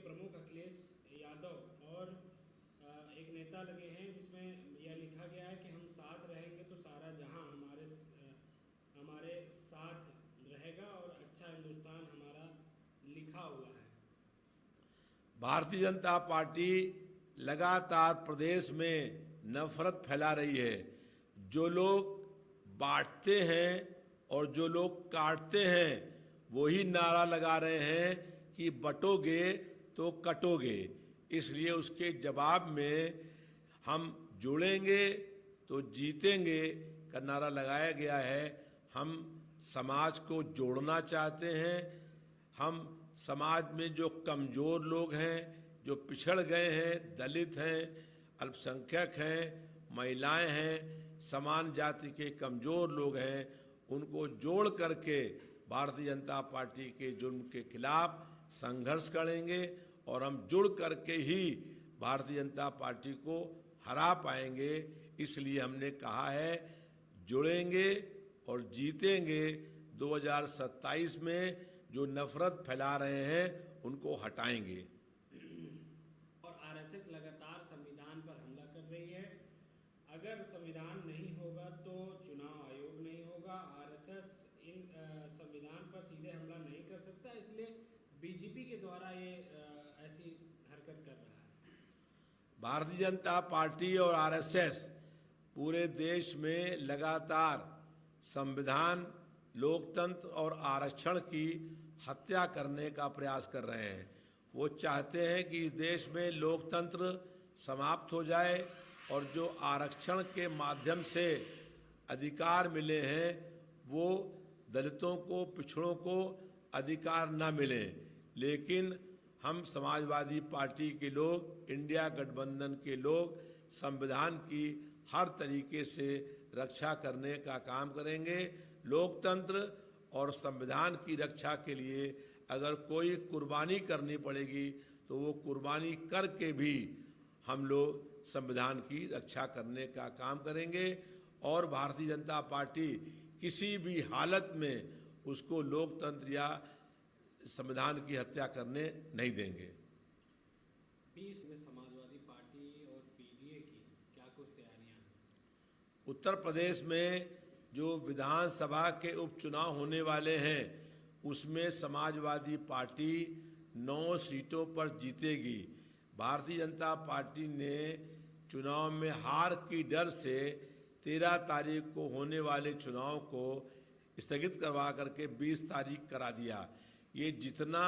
प्रमुख अखिलेश यादव और एक नेता लगे हैं जिसमें यह लिखा गया है कि हम साथ रहेंगे तो सारा जहां हमारे साथ रहेगा और अच्छा हिंदुस्तान हमारा लिखा हुआ है। भारतीय जनता पार्टी लगातार प्रदेश में नफरत फैला रही है। जो लोग बांटते हैं और जो लोग काटते हैं वही नारा लगा रहे हैं कि बटोगे तो कटोगे। इसलिए उसके जवाब में हम जुड़ेंगे तो जीतेंगे का नारा लगाया गया है। हम समाज को जोड़ना चाहते हैं। हम समाज में जो कमज़ोर लोग हैं, जो पिछड़ गए हैं, दलित हैं, अल्पसंख्यक हैं, महिलाएं हैं, समान जाति के कमज़ोर लोग हैं, उनको जोड़ करके भारतीय जनता पार्टी के जुर्म के खिलाफ संघर्ष करेंगे और हम जुड़ करके ही भारतीय जनता पार्टी को हरा पाएंगे। इसलिए हमने कहा है जुड़ेंगे और जीतेंगे। 2027 में जो नफरत फैला रहे हैं उनको हटाएंगे। और आरएसएस लगातार संविधान पर हमला कर रही है। अगर संविधान नहीं होगा तो चुनाव आयोग नहीं होगा। आरएसएस इन संविधान पर सीधे हमला नहीं कर सकता, इसलिए बीजेपी के द्वारा ये ऐसी हरकत कर रहा है। भारतीय जनता पार्टी और आरएसएस पूरे देश में लगातार संविधान, लोकतंत्र और आरक्षण की हत्या करने का प्रयास कर रहे हैं। वो चाहते हैं कि इस देश में लोकतंत्र समाप्त हो जाए और जो आरक्षण के माध्यम से अधिकार मिले हैं वो दलितों को, पिछड़ों को अधिकार न मिले। लेकिन हम समाजवादी पार्टी के लोग, इंडिया गठबंधन के लोग संविधान की हर तरीके से रक्षा करने का काम करेंगे। लोकतंत्र और संविधान की रक्षा के लिए अगर कोई कुर्बानी करनी पड़ेगी तो वो कुर्बानी करके भी हम लोग संविधान की रक्षा करने का काम करेंगे। और भारतीय जनता पार्टी किसी भी हालत में उसको लोकतंत्र या संविधान की हत्या करने नहीं देंगे। 20 में समाजवादी पार्टी और पीडीए की क्या कुछ तैयारियां हैं? उत्तर प्रदेश में जो विधानसभा के उपचुनाव होने वाले हैं उसमें समाजवादी पार्टी 9 सीटों पर जीतेगी। भारतीय जनता पार्टी ने चुनाव में हार की डर से 13 तारीख को होने वाले चुनाव को स्थगित करवा करके 20 तारीख करा दिया। ये जितना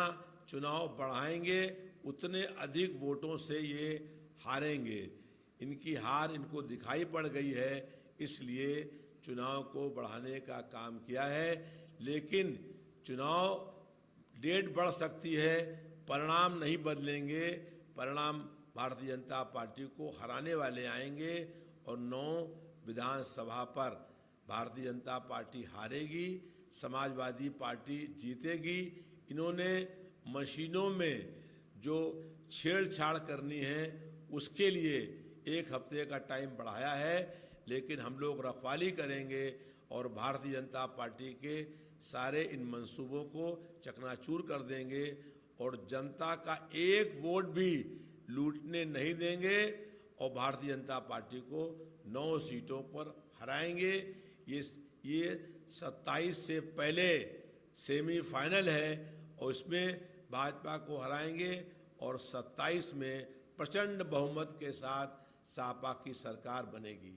चुनाव बढ़ाएंगे उतने अधिक वोटों से ये हारेंगे। इनकी हार इनको दिखाई पड़ गई है, इसलिए चुनाव को बढ़ाने का काम किया है। लेकिन चुनाव डेट बढ़ सकती है, परिणाम नहीं बदलेंगे। परिणाम भारतीय जनता पार्टी को हराने वाले आएंगे और 9 विधानसभा पर भारतीय जनता पार्टी हारेगी, समाजवादी पार्टी जीतेगी। इन्होंने मशीनों में जो छेड़छाड़ करनी है उसके लिए 1 हफ्ते का टाइम बढ़ाया है, लेकिन हम लोग रखवाली करेंगे और भारतीय जनता पार्टी के सारे इन मंसूबों को चकनाचूर कर देंगे और जनता का एक वोट भी लूटने नहीं देंगे और भारतीय जनता पार्टी को 9 सीटों पर हराएंगे। ये 27 से पहले सेमीफाइनल है और इसमें भाजपा को हराएंगे और 27 में प्रचंड बहुमत के साथ सपा की सरकार बनेगी।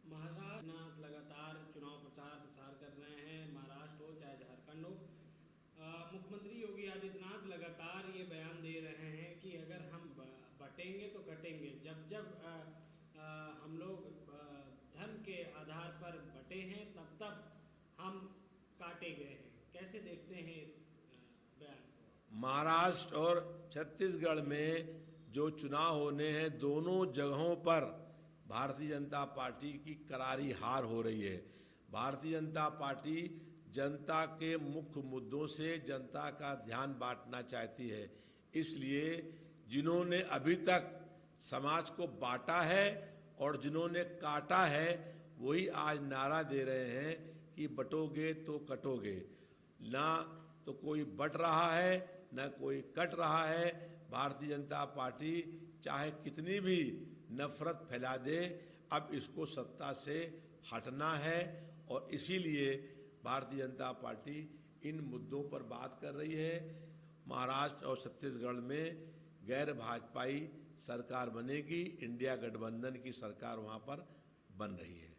महाराष्ट्र लगातार चुनाव प्रचार कर रहे हैं, महाराष्ट्र हो चाहे झारखंड हो। मुख्यमंत्री योगी आदित्यनाथ लगातार ये बयान दे रहे हैं कि अगर हम बटेंगे तो कटेंगे। जब हम लोग धर्म के आधार पर बटे हैं तब हम काटे गए हैं। कैसे देखते हैं इस बयान को? महाराष्ट्र और छत्तीसगढ़ में जो चुनाव होने हैं दोनों जगहों पर भारतीय जनता पार्टी की करारी हार हो रही है। भारतीय जनता पार्टी जनता के मुख्य मुद्दों से जनता का ध्यान बांटना चाहती है। इसलिए जिन्होंने अभी तक समाज को बांटा है और जिन्होंने काटा है वही आज नारा दे रहे हैं कि बटोगे तो कटोगे। ना तो कोई बट रहा है न कोई कट रहा है। भारतीय जनता पार्टी चाहे कितनी भी नफरत फैला दे, अब इसको सत्ता से हटना है और इसीलिए भारतीय जनता पार्टी इन मुद्दों पर बात कर रही है। महाराष्ट्र और छत्तीसगढ़ में गैर भाजपाई सरकार बनेगी, इंडिया गठबंधन की सरकार वहाँ पर बन रही है।